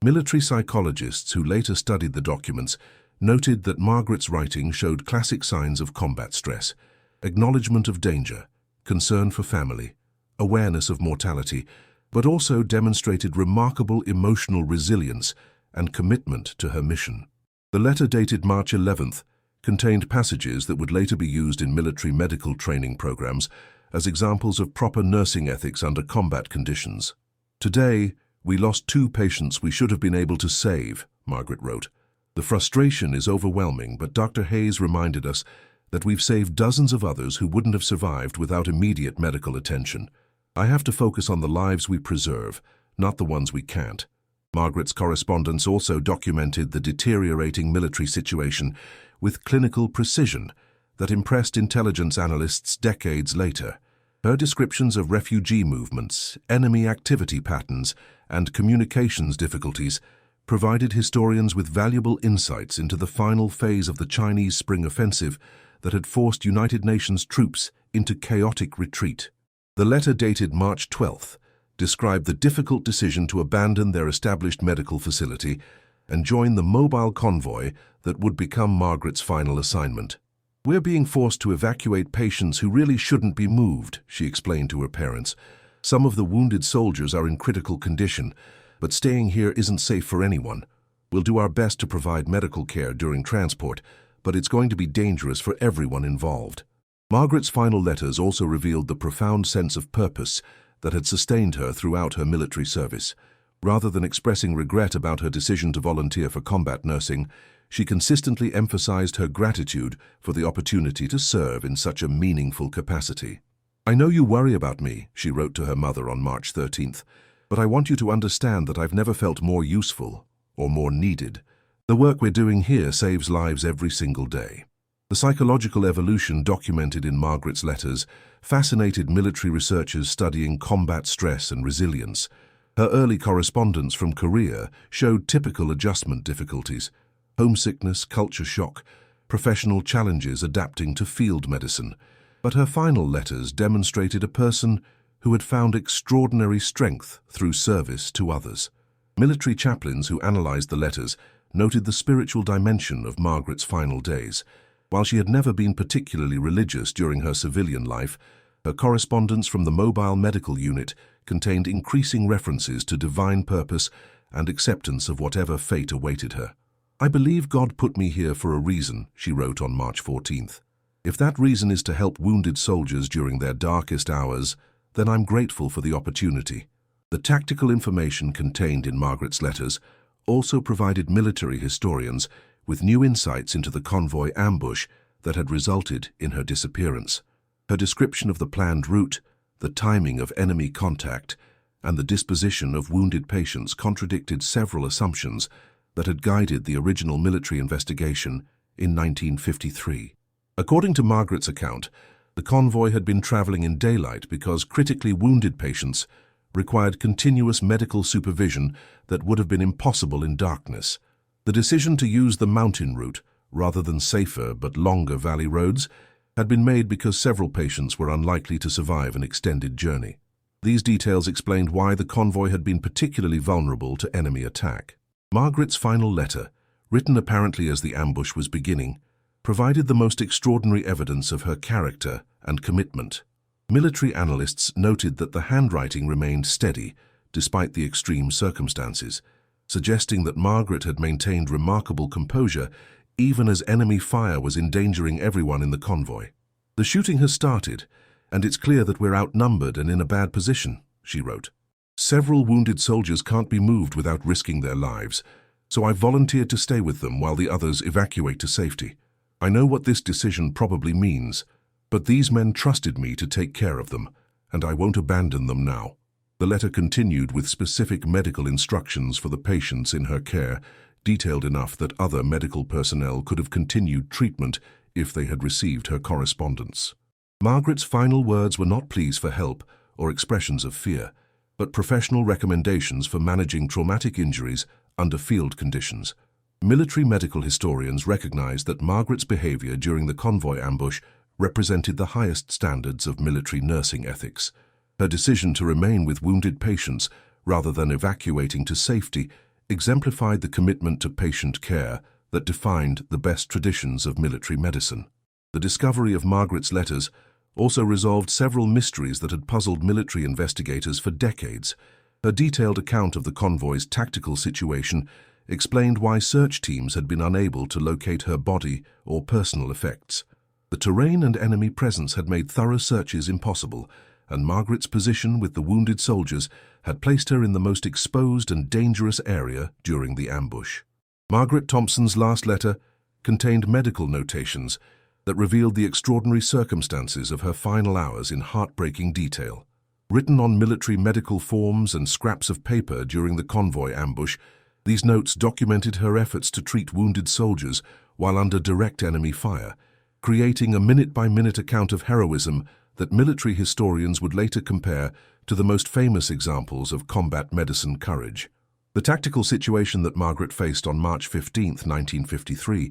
Military psychologists who later studied the documents noted that Margaret's writing showed classic signs of combat stress: acknowledgement of danger, concern for family, awareness of mortality, but also demonstrated remarkable emotional resilience and commitment to her mission. The letter dated March 11th contained passages that would later be used in military medical training programs as examples of proper nursing ethics under combat conditions. "Today, we lost 2 patients we should have been able to save," Margaret wrote. "The frustration is overwhelming, but Dr. Hayes reminded us that we've saved dozens of others who wouldn't have survived without immediate medical attention. I have to focus on the lives we preserve, not the ones we can't." Margaret's correspondence also documented the deteriorating military situation with clinical precision that impressed intelligence analysts decades later. Her descriptions of refugee movements, enemy activity patterns, and communications difficulties provided historians with valuable insights into the final phase of the Chinese Spring Offensive that had forced United Nations troops into chaotic retreat. The letter dated March 12th described the difficult decision to abandon their established medical facility and join the mobile convoy that would become Margaret's final assignment. "We're being forced to evacuate patients who really shouldn't be moved," she explained to her parents. "Some of the wounded soldiers are in critical condition, but staying here isn't safe for anyone. We'll do our best to provide medical care during transport, but it's going to be dangerous for everyone involved." Margaret's final letters also revealed the profound sense of purpose that had sustained her throughout her military service. Rather than expressing regret about her decision to volunteer for combat nursing, she consistently emphasized her gratitude for the opportunity to serve in such a meaningful capacity. "I know you worry about me," she wrote to her mother on March 13th, "but I want you to understand that I've never felt more useful or more needed. The work we're doing here saves lives every single day." The psychological evolution documented in Margaret's letters fascinated military researchers studying combat stress and resilience. Her early correspondence from Korea showed typical adjustment difficulties: homesickness, culture shock, professional challenges adapting to field medicine. But her final letters demonstrated a person who had found extraordinary strength through service to others. Military chaplains who analyzed the letters noted the spiritual dimension of Margaret's final days. While she had never been particularly religious during her civilian life, her correspondence from the mobile medical unit contained increasing references to divine purpose and acceptance of whatever fate awaited her. "I believe God put me here for a reason," she wrote on March 14th. "If that reason is to help wounded soldiers during their darkest hours, then I'm grateful for the opportunity." The tactical information contained in Margaret's letters also provided military historians with new insights into the convoy ambush that had resulted in her disappearance. Her description of the planned route, the timing of enemy contact, and the disposition of wounded patients contradicted several assumptions that had guided the original military investigation in 1953. According to Margaret's account, the convoy had been traveling in daylight because critically wounded patients required continuous medical supervision that would have been impossible in darkness. The decision to use the mountain route, rather than safer but longer valley roads, had been made because several patients were unlikely to survive an extended journey. These details explained why the convoy had been particularly vulnerable to enemy attack. Margaret's final letter, written apparently as the ambush was beginning, provided the most extraordinary evidence of her character and commitment. Military analysts noted that the handwriting remained steady despite the extreme circumstances, suggesting that Margaret had maintained remarkable composure even as enemy fire was endangering everyone in the convoy. "The shooting has started, and it's clear that we're outnumbered and in a bad position," she wrote. "Several wounded soldiers can't be moved without risking their lives, so I volunteered to stay with them while the others evacuate to safety. I know what this decision probably means, but these men trusted me to take care of them, and I won't abandon them now." The letter continued with specific medical instructions for the patients in her care, detailed enough that other medical personnel could have continued treatment if they had received her correspondence. Margaret's final words were not pleas for help or expressions of fear. but professional recommendations for managing traumatic injuries under field conditions. Military medical historians recognize that Margaret's behavior during the convoy ambush represented the highest standards of military nursing ethics. Her decision to remain with wounded patients rather than evacuating to safety exemplified the commitment to patient care that defined the best traditions of military medicine. The discovery of Margaret's letters also resolved several mysteries that had puzzled military investigators for decades. Her detailed account of the convoy's tactical situation explained why search teams had been unable to locate her body or personal effects. The terrain and enemy presence had made thorough searches impossible, and Margaret's position with the wounded soldiers had placed her in the most exposed and dangerous area during the ambush. Margaret Thompson's last letter contained medical notations that revealed the extraordinary circumstances of her final hours in heartbreaking detail. Written on military medical forms and scraps of paper during the convoy ambush, these notes documented her efforts to treat wounded soldiers while under direct enemy fire, creating a minute-by-minute account of heroism that military historians would later compare to the most famous examples of combat medicine courage. The tactical situation that Margaret faced on March 15, 1953,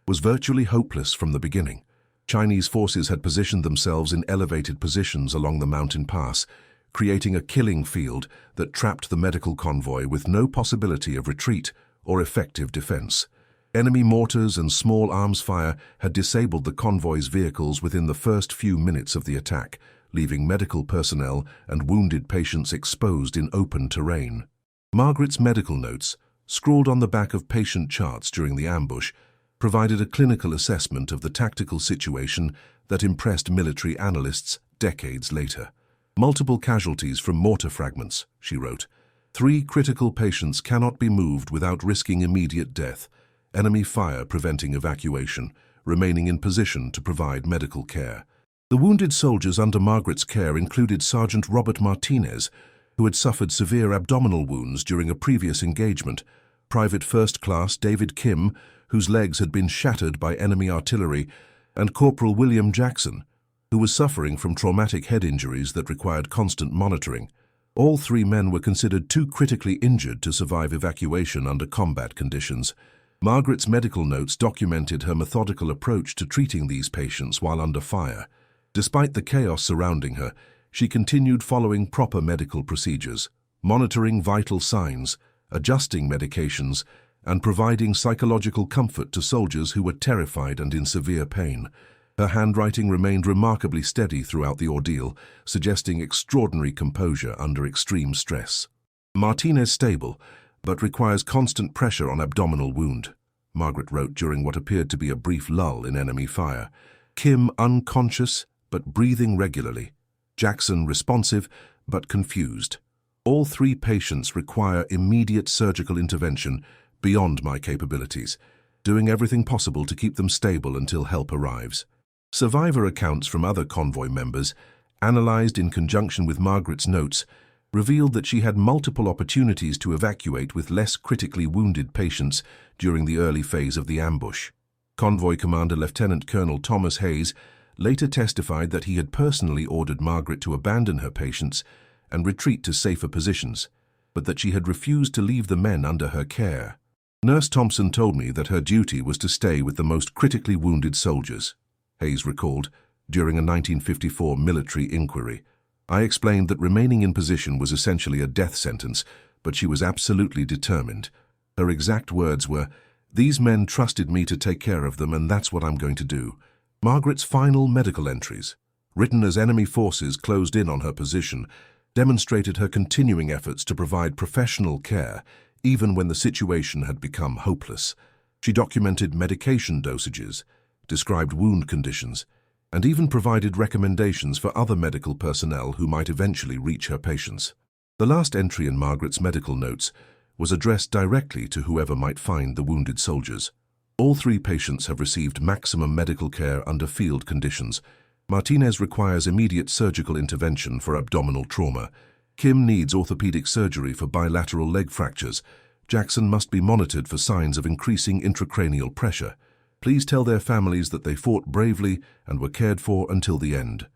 was virtually hopeless from the beginning. Chinese forces had positioned themselves in elevated positions along the mountain pass, creating a killing field that trapped the medical convoy with no possibility of retreat or effective defense. Enemy mortars and small arms fire had disabled the convoy's vehicles within the first few minutes of the attack, leaving medical personnel and wounded patients exposed in open terrain. Margaret's medical notes, scrawled on the back of patient charts during the ambush, provided a clinical assessment of the tactical situation that impressed military analysts decades later. "Multiple casualties from mortar fragments," she wrote. "3 critical patients cannot be moved without risking immediate death. Enemy fire preventing evacuation, remaining in position to provide medical care." The wounded soldiers under Margaret's care included Sergeant Robert Martinez, who had suffered severe abdominal wounds during a previous engagement, Private First Class David Kim, whose legs had been shattered by enemy artillery, and Corporal William Jackson, who was suffering from traumatic head injuries that required constant monitoring. All 3 men were considered too critically injured to survive evacuation under combat conditions. Margaret's medical notes documented her methodical approach to treating these patients while under fire. Despite the chaos surrounding her, she continued following proper medical procedures, monitoring vital signs, adjusting medications, and providing psychological comfort to soldiers who were terrified and in severe pain. Her handwriting remained remarkably steady throughout the ordeal, suggesting extraordinary composure under extreme stress. "Martinez stable, but requires constant pressure on abdominal wound," Margaret wrote during what appeared to be a brief lull in enemy fire. "Kim unconscious, but breathing regularly. Jackson responsive, but confused. All 3 patients require immediate surgical intervention beyond my capabilities, doing everything possible to keep them stable until help arrives." Survivor accounts from other convoy members, analyzed in conjunction with Margaret's notes, revealed that she had multiple opportunities to evacuate with less critically wounded patients during the early phase of the ambush. Convoy Commander Lieutenant Colonel Thomas Hayes later testified that he had personally ordered Margaret to abandon her patients and retreat to safer positions, but that she had refused to leave the men under her care. "Nurse Thompson told me that her duty was to stay with the most critically wounded soldiers," Hayes recalled during a 1954 military inquiry. "I explained that remaining in position was essentially a death sentence, but she was absolutely determined. Her exact words were, 'These men trusted me to take care of them, and that's what I'm going to do.'" Margaret's final medical entries, written as enemy forces closed in on her position, demonstrated her continuing efforts to provide professional care even when the situation had become hopeless. She documented medication dosages, described wound conditions, and even provided recommendations for other medical personnel who might eventually reach her patients. The last entry in Margaret's medical notes was addressed directly to whoever might find the wounded soldiers. "All 3 patients have received maximum medical care under field conditions. Martinez requires immediate surgical intervention for abdominal trauma. Kim needs orthopedic surgery for bilateral leg fractures. Jackson must be monitored for signs of increasing intracranial pressure. Please tell their families that they fought bravely and were cared for until the end."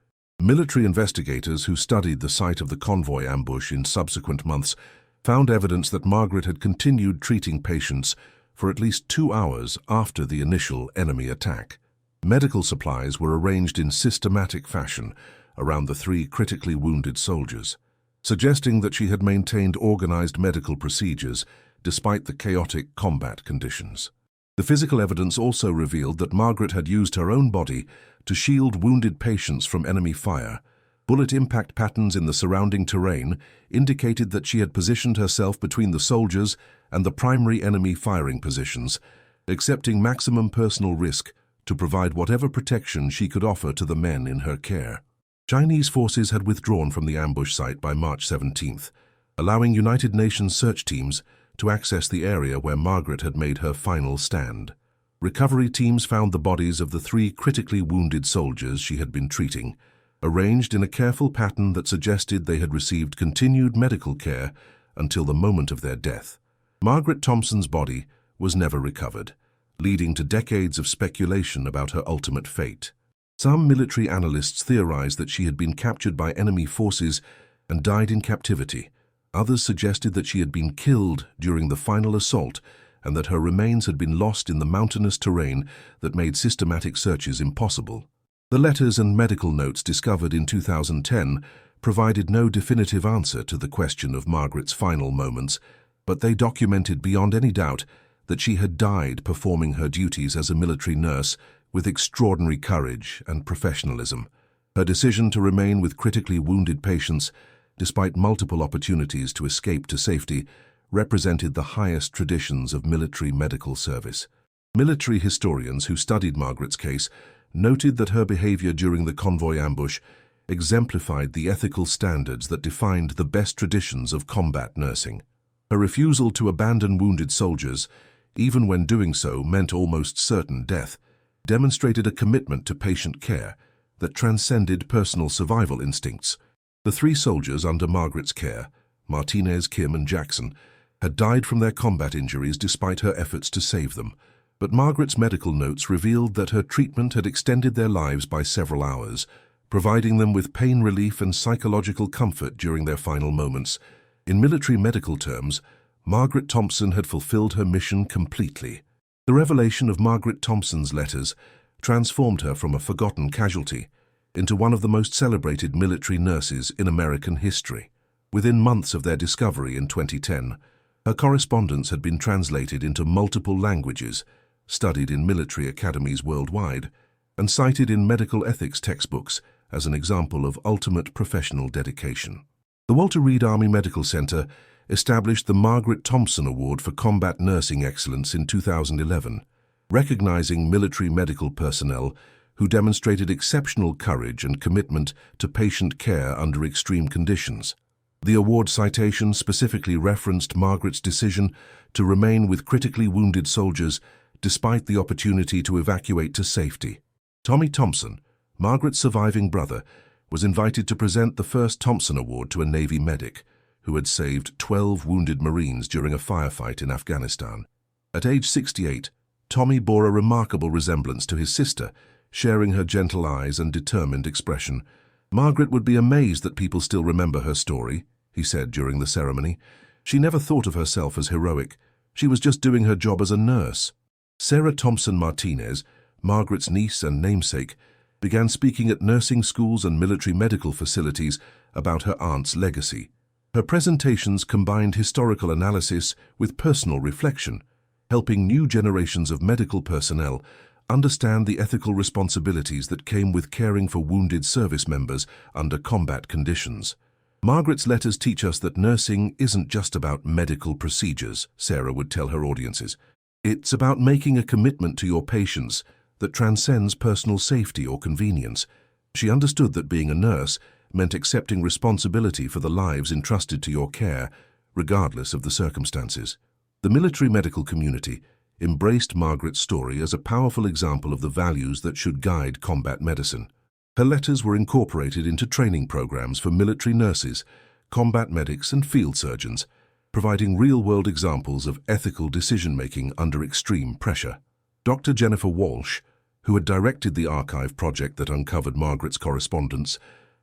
Military investigators who studied the site of the convoy ambush in subsequent months found evidence that Margaret had continued treating patients for at least 2 hours after the initial enemy attack. Medical supplies were arranged in systematic fashion around the 3 critically wounded soldiers, suggesting that she had maintained organized medical procedures despite the chaotic combat conditions. The physical evidence also revealed that Margaret had used her own body to shield wounded patients from enemy fire. Bullet impact patterns in the surrounding terrain indicated that she had positioned herself between the soldiers and the primary enemy firing positions, accepting maximum personal risk to provide whatever protection she could offer to the men in her care. Chinese forces had withdrawn from the ambush site by March 17th, allowing United Nations search teams to access the area where Margaret had made her final stand. Recovery teams found the bodies of the 3 critically wounded soldiers she had been treating, arranged in a careful pattern that suggested they had received continued medical care until the moment of their death. Margaret Thompson's body was never recovered, leading to decades of speculation about her ultimate fate. Some military analysts theorized that she had been captured by enemy forces and died in captivity. Others suggested that she had been killed during the final assault and that her remains had been lost in the mountainous terrain that made systematic searches impossible. The letters and medical notes discovered in 2010 provided no definitive answer to the question of Margaret's final moments, but they documented beyond any doubt that she had died performing her duties as a military nurse with extraordinary courage and professionalism. Her decision to remain with critically wounded patients, despite multiple opportunities to escape to safety, represented the highest traditions of military medical service. Military historians who studied Margaret's case noted that her behavior during the convoy ambush exemplified the ethical standards that defined the best traditions of combat nursing. Her refusal to abandon wounded soldiers, even when doing so meant almost certain death, demonstrated a commitment to patient care that transcended personal survival instincts. The 3 soldiers under Margaret's care, Martinez, Kim, and Jackson, had died from their combat injuries despite her efforts to save them, but Margaret's medical notes revealed that her treatment had extended their lives by several hours, providing them with pain relief and psychological comfort during their final moments. In military medical terms, Margaret Thompson had fulfilled her mission completely. The revelation of Margaret Thompson's letters transformed her from a forgotten casualty into one of the most celebrated military nurses in American history. Within months of their discovery in 2010, her correspondence had been translated into multiple languages, studied in military academies worldwide, and cited in medical ethics textbooks as an example of ultimate professional dedication. The Walter Reed Army Medical Center established the Margaret Thompson Award for Combat Nursing Excellence in 2011, recognizing military medical personnel who demonstrated exceptional courage and commitment to patient care under extreme conditions. The award citation specifically referenced Margaret's decision to remain with critically wounded soldiers despite the opportunity to evacuate to safety. Tommy Thompson, Margaret's surviving brother, was invited to present the first Thompson Award to a Navy medic who had saved 12 wounded Marines during a firefight in Afghanistan. At age 68, Tommy bore a remarkable resemblance to his sister, sharing her gentle eyes and determined expression. "Margaret would be amazed that people still remember her story," he said during the ceremony. "She never thought of herself as heroic. She was just doing her job as a nurse." Sarah Thompson Martinez, Margaret's niece and namesake, began speaking at nursing schools and military medical facilities about her aunt's legacy. Her presentations combined historical analysis with personal reflection, helping new generations of medical personnel understand the ethical responsibilities that came with caring for wounded service members under combat conditions. Margaret's letters teach us that nursing isn't just about medical procedures, Sarah would tell her audiences. It's about making a commitment to your patients that transcends personal safety or convenience. She understood that being a nurse meant accepting responsibility for the lives entrusted to your care, regardless of the circumstances. The military medical community embraced Margaret's story as a powerful example of the values that should guide combat medicine. Her letters were incorporated into training programs for military nurses, combat medics, and field surgeons, providing real-world examples of ethical decision-making under extreme pressure. Dr. Jennifer Walsh, who had directed the archive project that uncovered Margaret's correspondence,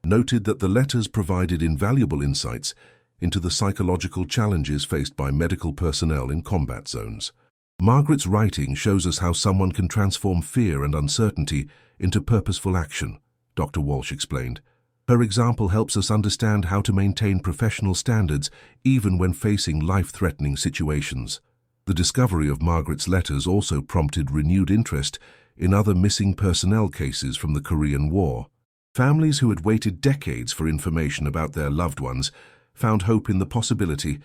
noted that the letters provided invaluable insights into the psychological challenges faced by medical personnel in combat zones. Margaret's writing shows us how someone can transform fear and uncertainty into purposeful action, Dr. Walsh explained. Her example helps us understand how to maintain professional standards even when facing life-threatening situations. The discovery of Margaret's letters also prompted renewed interest in other missing personnel cases from the Korean War. Families who had waited decades for information about their loved ones found hope in the possibility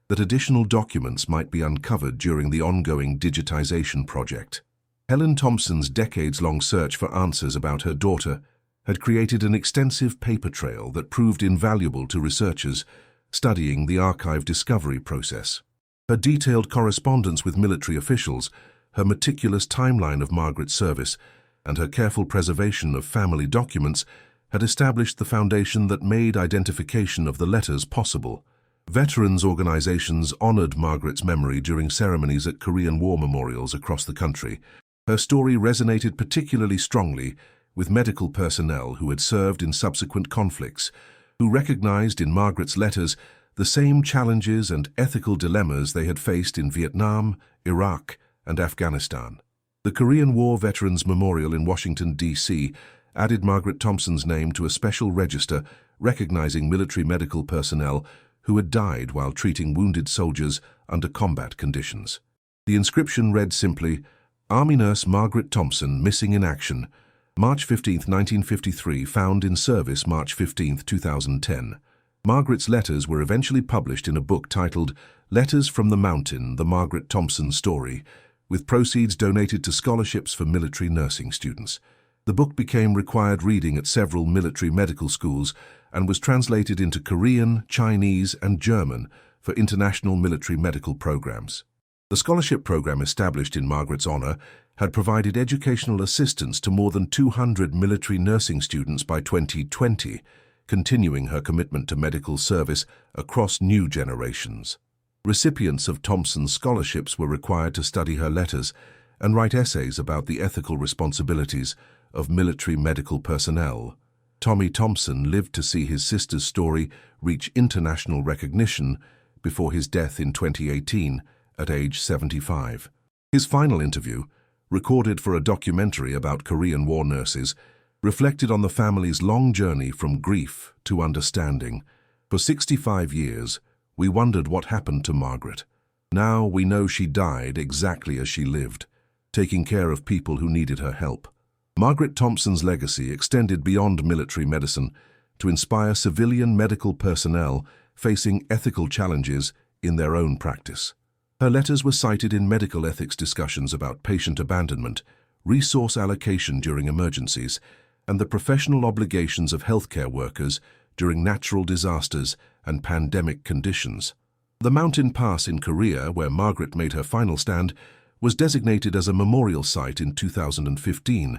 that additional documents might be uncovered during the ongoing digitization project. Helen Thompson's decades-long search for answers about her daughter had created an extensive paper trail that proved invaluable to researchers studying the archive discovery process. Her detailed correspondence with military officials, her meticulous timeline of Margaret's service, and her careful preservation of family documents had established the foundation that made identification of the letters possible. Veterans organizations honored Margaret's memory during ceremonies at Korean War memorials across the country. Her story resonated particularly strongly with medical personnel who had served in subsequent conflicts, who recognized in Margaret's letters the same challenges and ethical dilemmas they had faced in Vietnam, Iraq, and Afghanistan. The Korean War Veterans Memorial in Washington, D.C. added Margaret Thompson's name to a special register recognizing military medical personnel who had died while treating wounded soldiers under combat conditions. The inscription read simply, "Army Nurse Margaret Thompson, missing in action, March 15, 1953, found in service March 15, 2010. Margaret's letters were eventually published in a book titled Letters from the Mountain, The Margaret Thompson Story, with proceeds donated to scholarships for military nursing students. The book became required reading at several military medical schools and was translated into Korean, Chinese, and German for international military medical programs. The scholarship program established in Margaret's honor had provided educational assistance to more than 200 military nursing students by 2020, continuing her commitment to medical service across new generations. Recipients of Thompson's scholarships were required to study her letters and write essays about the ethical responsibilities of military medical personnel. Tommy Thompson lived to see his sister's story reach international recognition before his death in 2018 at age 75. His final interview, recorded for a documentary about Korean War nurses, reflected on the family's long journey from grief to understanding. For 65 years, we wondered what happened to Margaret. Now we know she died exactly as she lived, taking care of people who needed her help. Margaret Thompson's legacy extended beyond military medicine to inspire civilian medical personnel facing ethical challenges in their own practice. Her letters were cited in medical ethics discussions about patient abandonment, resource allocation during emergencies, and the professional obligations of healthcare workers during natural disasters and pandemic conditions. The mountain pass in Korea, where Margaret made her final stand, was designated as a memorial site in 2015,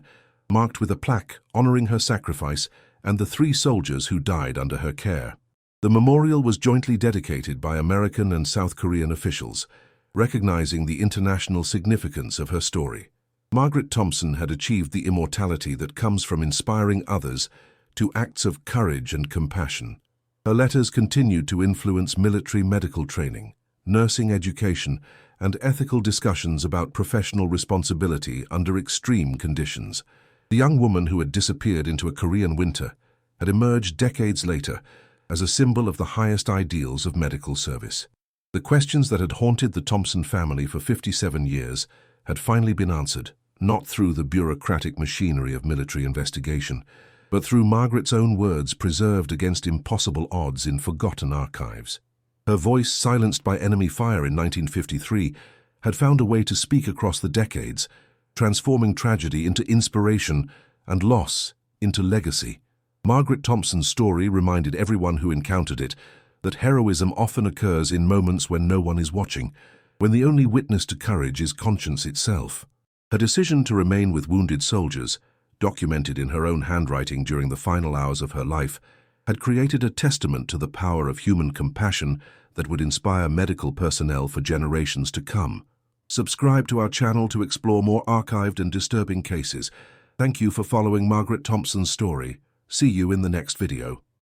marked with a plaque honoring her sacrifice and the 3 soldiers who died under her care. The memorial was jointly dedicated by American and South Korean officials, recognizing the international significance of her story. Margaret Thompson had achieved the immortality that comes from inspiring others to acts of courage and compassion. Her letters continued to influence military medical training, nursing education, and ethical discussions about professional responsibility under extreme conditions. The young woman who had disappeared into a Korean winter had emerged decades later as a symbol of the highest ideals of medical service. The questions that had haunted the Thompson family for 57 years had finally been answered, not through the bureaucratic machinery of military investigation, but through Margaret's own words preserved against impossible odds in forgotten archives. Her voice, silenced by enemy fire in 1953, had found a way to speak across the decades, transforming tragedy into inspiration and loss into legacy. Margaret Thompson's story reminded everyone who encountered it that heroism often occurs in moments when no one is watching, when the only witness to courage is conscience itself. Her decision to remain with wounded soldiers, documented in her own handwriting during the final hours of her life, had created a testament to the power of human compassion that would inspire medical personnel for generations to come. Subscribe to our channel to explore more archived and disturbing cases. Thank you for following Margaret Thompson's story. See you in the next video.